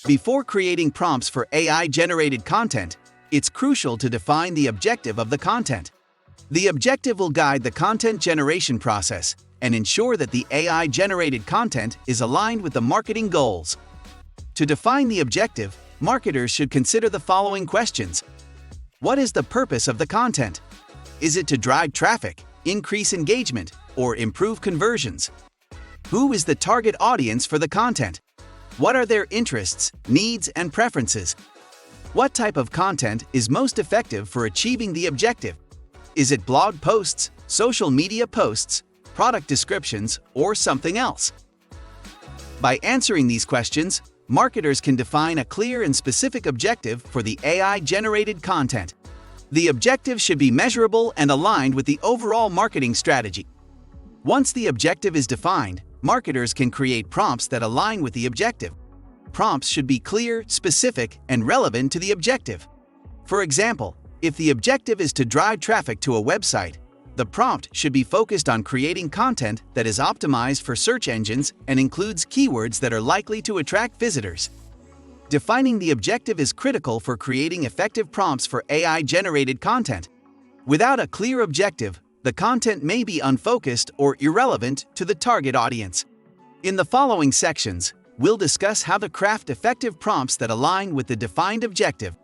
Before creating prompts for AI-generated content, it's crucial to define the objective of the content. The objective will guide the content generation process and ensure that the AI-generated content is aligned with the marketing goals. To define the objective, marketers should consider the following questions. What is the purpose of the content? Is it to drive traffic, increase engagement, or improve conversions? Who is the target audience for the content? What are their interests, needs, and preferences? What type of content is most effective for achieving the objective? Is it blog posts, social media posts, product descriptions, or something else? By answering these questions, marketers can define a clear and specific objective for the AI-generated content. The objective should be measurable and aligned with the overall marketing strategy. Once the objective is defined, marketers can create prompts that align with the objective. Prompts should be clear, specific, and relevant to the objective. For example, if the objective is to drive traffic to a website, the prompt should be focused on creating content that is optimized for search engines and includes keywords that are likely to attract visitors. Defining the objective is critical for creating effective prompts for AI-generated content. Without a clear objective, the content may be unfocused or irrelevant to the target audience. In the following sections, we'll discuss how to craft effective prompts that align with the defined objective.